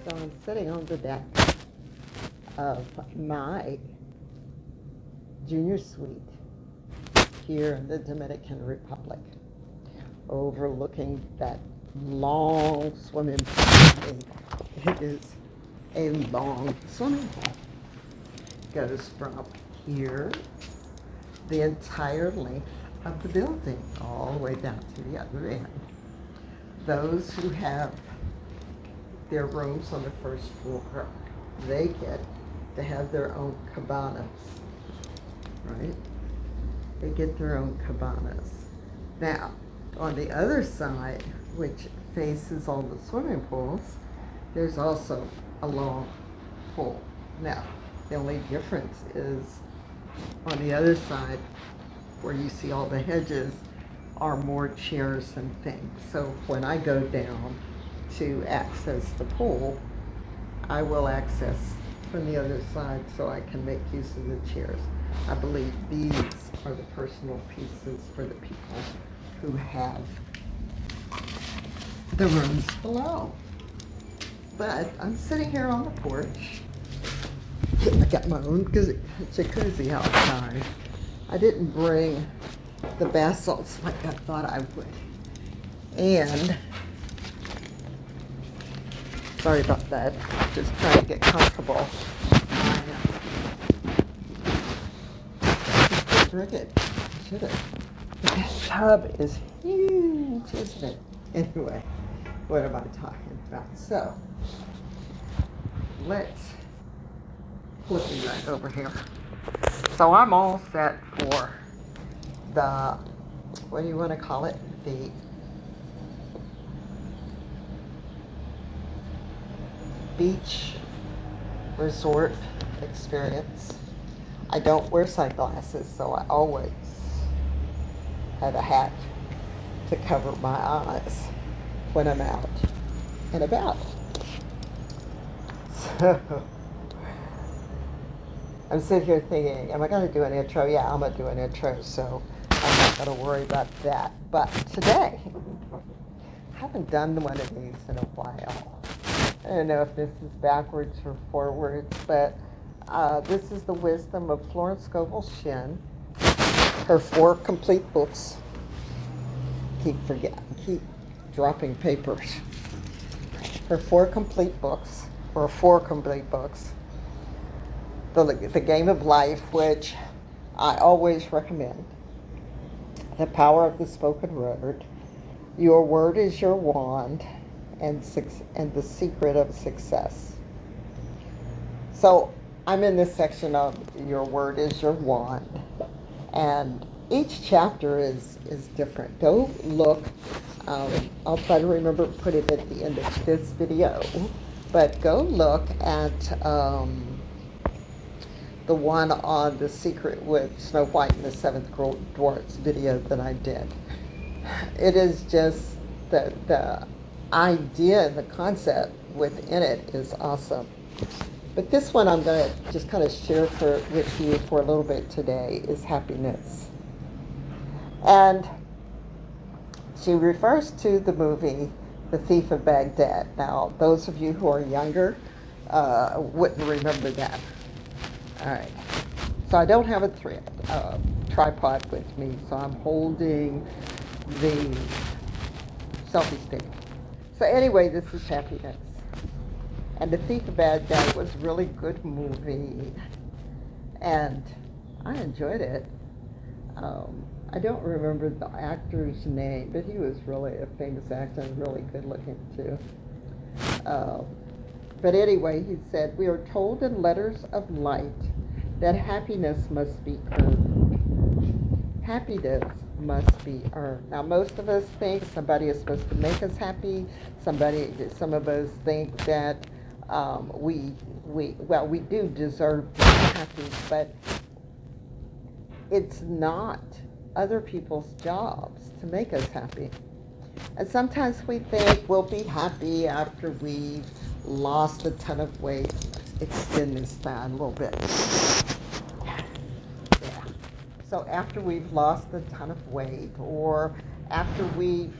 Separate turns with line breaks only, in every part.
So I'm sitting on the deck of my junior suite here in the Dominican Republic, overlooking that long swimming pool. It is a long swimming pool. It goes from here, the entire length of the building, all the way down to the other end. Those who have their rooms on the first floor, they get to have their own cabanas, right? They get their own cabanas. Now, on the other side, which faces all the swimming pools, there's also a long pool. Now, the only difference is on the other side, where you see all the hedges, are more chairs and things. So when I go down to access the pool, I will access from the other side so I can make use of the chairs. I believe these are the personal pieces for the people who have the rooms below. But I'm sitting here on the porch. I got my own jacuzzi outside. I didn't bring the bath salts like I thought I would. And sorry about that. Just trying to get comfortable. Drink it. Should have. But this tub is huge, isn't it? Anyway, what am I talking about? So, let's flip me right over here. So I'm all set for the, what do you want to call it? The beach resort experience. I don't wear sunglasses, so I always have a hat to cover my eyes when I'm out and about. So I'm sitting here thinking, am I going to do an intro? Yeah, I'm going to do an intro, so I'm not going to worry about that. But today, I haven't done one of these in a while. I don't know if this is backwards or forwards, but this is the wisdom of Florence Scovel Shinn. Her 4 complete books. Keep dropping papers. Her 4 complete books, or 4 complete books. The Game of Life, which I always recommend. The Power of the Spoken Word. Your Word is Your Wand, and The Secret of Success. So I'm in this section of Your Word is Your Wand, and each chapter is different. Go look. I'll try to remember to put it at the end of this video, but go look at the one on The Secret with Snow White and the Seventh Dwarfs video that I did. It is just the idea and the concept within it is awesome. But this one I'm going to just kind of share with you for a little bit today is happiness. And she refers to the movie The Thief of Baghdad. Now, those of you who are younger wouldn't remember that. All right. So I don't have a tripod with me, so I'm holding the selfie stick. So anyway, this is happiness. And The Thief of Baghdad was a really good movie, and I enjoyed it. I don't remember the actor's name, but he was really a famous actor and really good looking too. But anyway, he said, we are told in letters of light that happiness must be earned. Happiness must be earned. Now, most of us think somebody is supposed to make us happy. Some of us think that we do deserve to be happy, but it's not other people's jobs to make us happy. And sometimes we think we'll be happy after we've lost a ton of weight. Let's extend this down a little bit. Yeah. So after we've lost a ton of weight, or after we've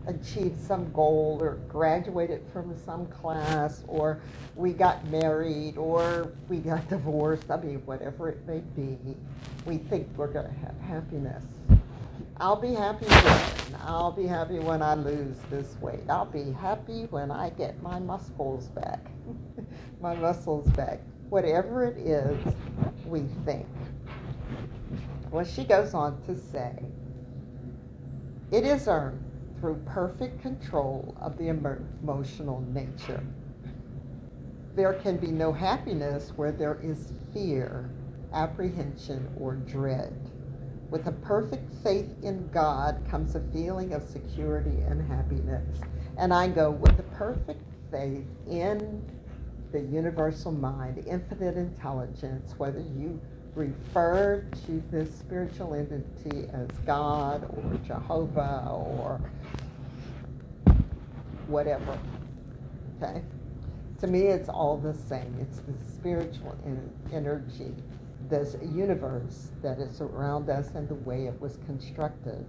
achieved some goal or graduated from some class, or we got married, or we got divorced, I mean, whatever it may be, we think we're going to have happiness. I'll be happy when? I'll be happy when I lose this weight. I'll be happy when I get my muscles back. My muscles back. Whatever it is, we think. Well, she goes on to say, it is earned through perfect control of the emotional nature. There can be no happiness where there is fear, apprehension, or dread. With a perfect faith in God comes a feeling of security and happiness. And I go, with a perfect faith in the universal mind, infinite intelligence, whether you refer to this spiritual entity as God or Jehovah or whatever, okay? To me, it's all the same. It's the spiritual energy, this universe that is around us and the way it was constructed.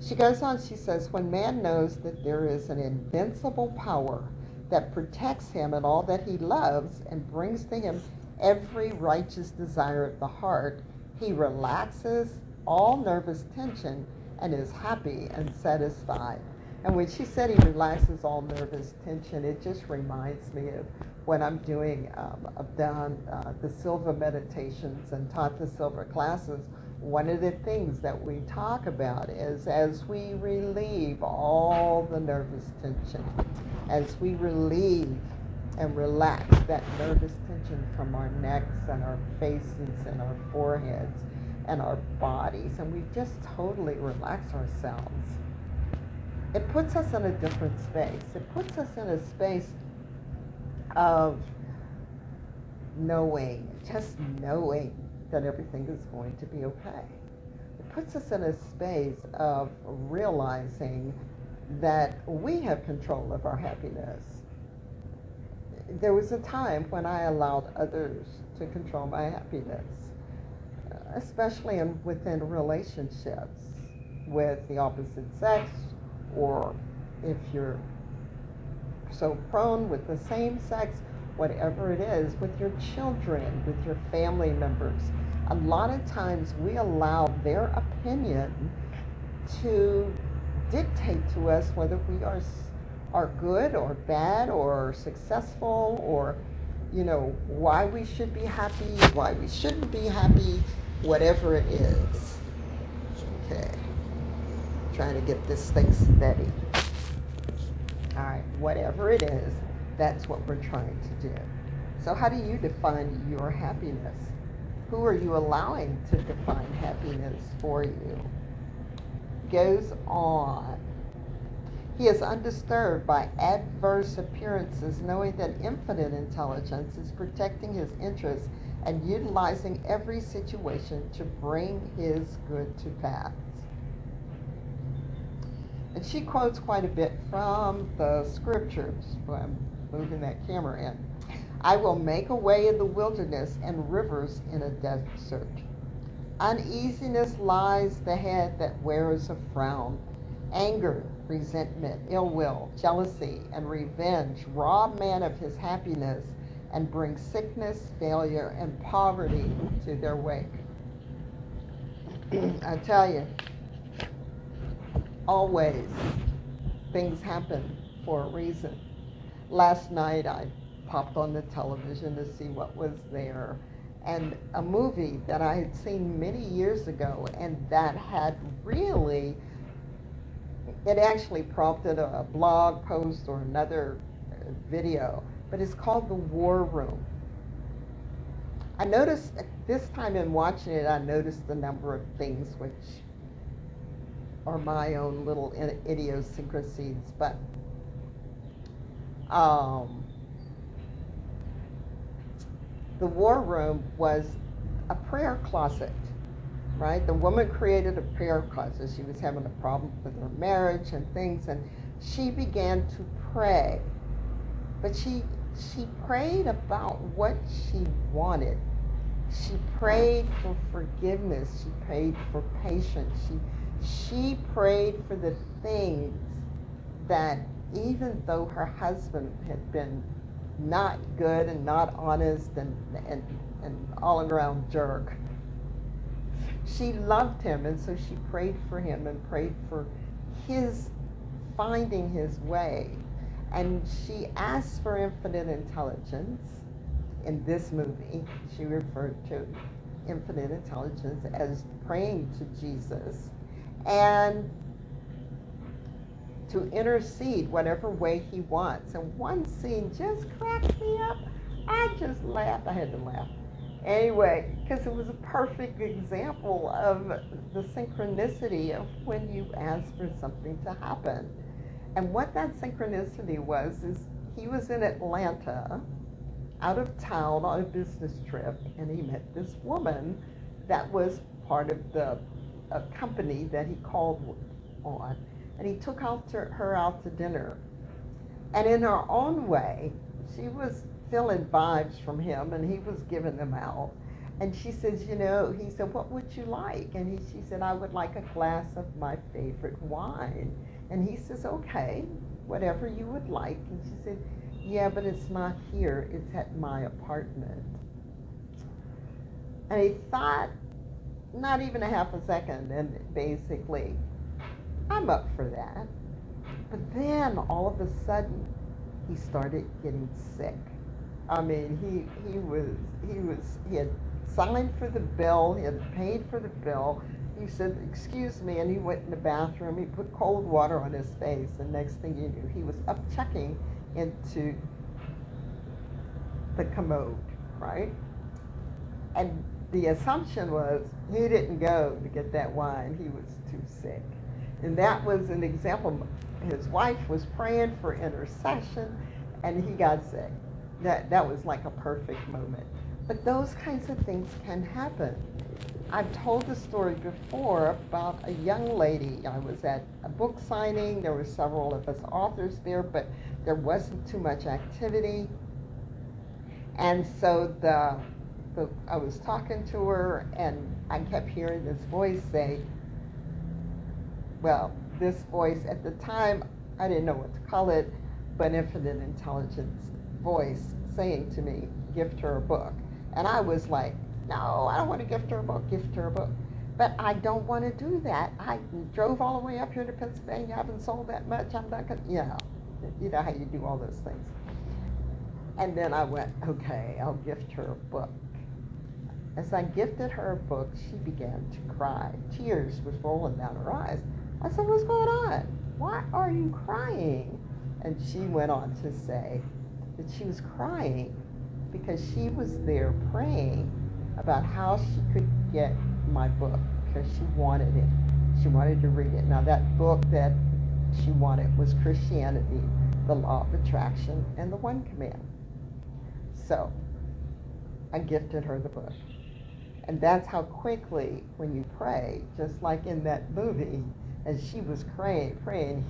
She goes on, she says, when man knows that there is an invincible power that protects him and all that he loves and brings to him every righteous desire of the heart, he relaxes all nervous tension and is happy and satisfied. And when she said he relaxes all nervous tension, it just reminds me of when I'm doing, I've done the Silva meditations and taught the Silva classes. One of the things that we talk about is as we relieve all the nervous tension, as we relieve and relax that nervous tension from our necks and our faces and our foreheads and our bodies, and we just totally relax ourselves, it puts us in a different space. It puts us in a space of knowing, just knowing that everything is going to be okay. It puts us in a space of realizing that we have control of our happiness. There was a time when I allowed others to control my happiness, especially within relationships with the opposite sex, or if you're so prone with the same sex, whatever it is, with your children, with your family members. A lot of times we allow their opinion to dictate to us whether we are good or bad or successful, or, you know, why we should be happy, why we shouldn't be happy, whatever it is. Okay. Trying to get this thing steady. All right, whatever it is, that's what we're trying to do. So how do you define your happiness? Who are you allowing to define happiness for you? Goes on. He is undisturbed by adverse appearances, knowing that infinite intelligence is protecting his interests and utilizing every situation to bring his good to pass. And she quotes quite a bit from the scriptures. I'm moving that camera in. I will make a way in the wilderness and rivers in a desert. Uneasiness lies the head that wears a frown. Anger, resentment, ill will, jealousy, and revenge rob man of his happiness and bring sickness, failure, and poverty to their wake. I tell you, always things happen for a reason. Last night I popped on the television to see what was there, and a movie that I had seen many years ago, and that had really, it actually prompted a blog post or another video, but it's called The War Room. I noticed this time in watching it, I noticed a number of things which are my own little idiosyncrasies, but the war room was a prayer closet, right? The woman created a prayer closet. She was having a problem with her marriage and things, and she began to pray. But she prayed about what she wanted. She prayed for forgiveness. She prayed for patience. She prayed for the things that even though her husband had been not good and not honest and all around jerk, she loved him, and so she prayed for him and prayed for his finding his way. And she asked for infinite intelligence. In this movie, she referred to infinite intelligence as praying to Jesus and to intercede whatever way he wants. And one scene just cracks me up. I just laughed. I had to laugh. Anyway, because it was a perfect example of the synchronicity of when you ask for something to happen. And what that synchronicity was is he was in Atlanta, out of town on a business trip, and he met this woman that was part of the company that he called on. And he took her out to dinner. And in her own way, she was feeling vibes from him, and he was giving them out. And she says, you know, he said, what would you like? And she said, I would like a glass of my favorite wine. And he says, okay, whatever you would like. And she said, yeah, but it's not here, it's at my apartment. And he thought, not even a half a second, and basically, I'm up for that. But then all of a sudden, he started getting sick. I mean, he had signed for the bill, he had paid for the bill. He said, excuse me, and he went in the bathroom, he put cold water on his face, and next thing you knew, he was up checking into the commode, right? And the assumption was he didn't go to get that wine, he was too sick. And that was an example. His wife was praying for intercession, and he got sick. That was like a perfect moment. But those kinds of things can happen. I've told the story before about a young lady. I was at a book signing. There were several of us authors there, but there wasn't too much activity. And so I was talking to her, and I kept hearing this voice say, well, this voice at the time, I didn't know what to call it, but infinite intelligence voice saying to me, gift her a book. And I was like, no, I don't want to gift her a book, gift her a book. But I don't want to do that. I drove all the way up here to Pennsylvania, I haven't sold that much, I'm not going to, you know how you do all those things. And then I went, okay, I'll gift her a book. As I gifted her a book, she began to cry. Tears was rolling down her eyes. I said, what's going on? Why are you crying? And she went on to say that she was crying because she was there praying about how she could get my book because she wanted it. She wanted to read it. Now that book that she wanted was Christianity, the Law of Attraction, and the One Command. So I gifted her the book. And that's how quickly, when you pray, just like in that movie, as she was praying,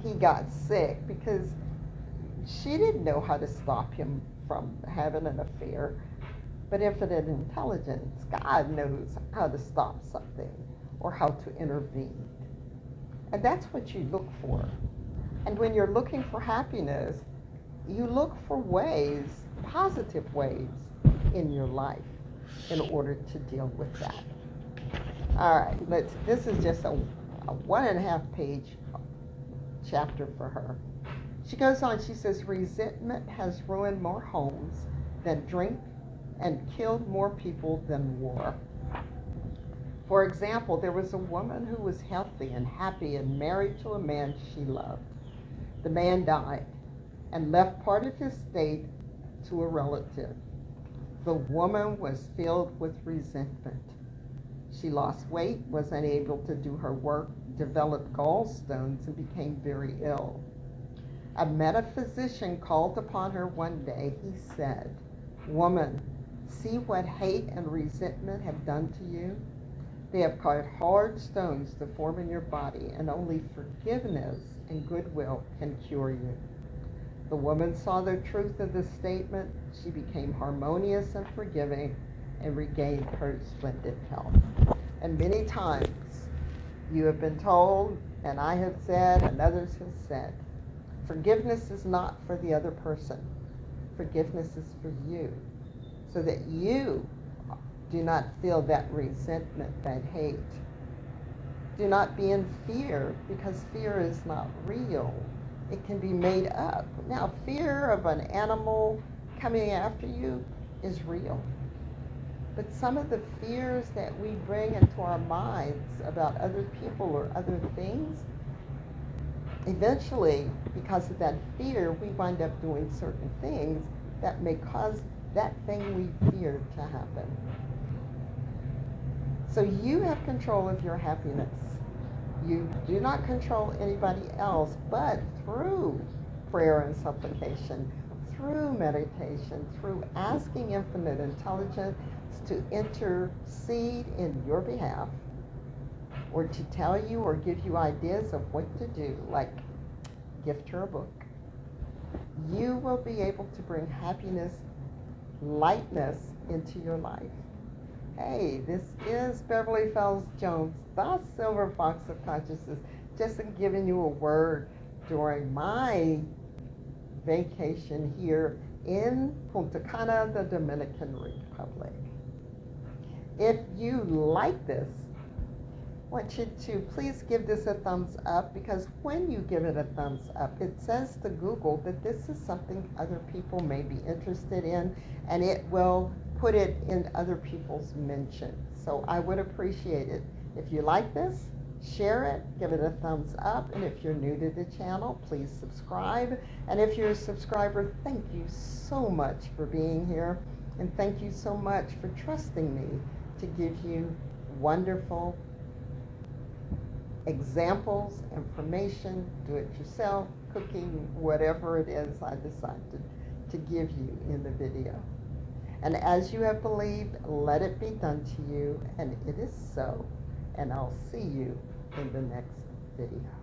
he got sick because she didn't know how to stop him from having an affair. But infinite intelligence, God knows how to stop something or how to intervene. And that's what you look for. And when you're looking for happiness, you look for ways, positive ways in your life in order to deal with that. All right, this is just a 1.5 page chapter for her. She goes on, she says, resentment has ruined more homes than drink and killed more people than war. For example, there was a woman who was healthy and happy and married to a man she loved. The man died and left part of his estate to a relative. The woman was filled with resentment. She lost weight, was unable to do her work, developed gallstones, and became very ill. A metaphysician called upon her one day. He said, "Woman, see what hate and resentment have done to you? They have caused hard stones to form in your body, and only forgiveness and goodwill can cure you." The woman saw the truth of the statement. She became harmonious and forgiving and regained her splendid health. And many times you have been told And I have said, and others have said, forgiveness is not for the other person. Forgiveness is for you, so that you do not feel that resentment, that hate. Do not be in fear, because fear is not real. It can be made up. Now, fear of an animal coming after you is real. But some of the fears that we bring into our minds about other people or other things, eventually, because of that fear, we wind up doing certain things that may cause that thing we feared to happen. So you have control of your happiness. You do not control anybody else, but through prayer and supplication, through meditation, through asking infinite intelligence to intercede in your behalf, or to tell you or give you ideas of what to do, like gift her a book, you will be able to bring happiness, lightness into your life. Hey, this is Beverly Fells Jones, the Silver Fox of Consciousness, just giving you a word during my vacation here in Punta Cana, the Dominican Republic. If you like this, I want you to please give this a thumbs up, because when you give it a thumbs up, it says to Google that this is something other people may be interested in, and it will put it in other people's mentions. So I would appreciate it. If you like this, share it, give it a thumbs up, and if you're new to the channel, please subscribe. And if you're a subscriber, thank you so much for being here, and thank you so much for trusting me to give you wonderful examples, information, do it yourself, cooking, whatever it is I decided to give you in the video. And as you have believed, let it be done to you, and it is so. And I'll see you in the next video.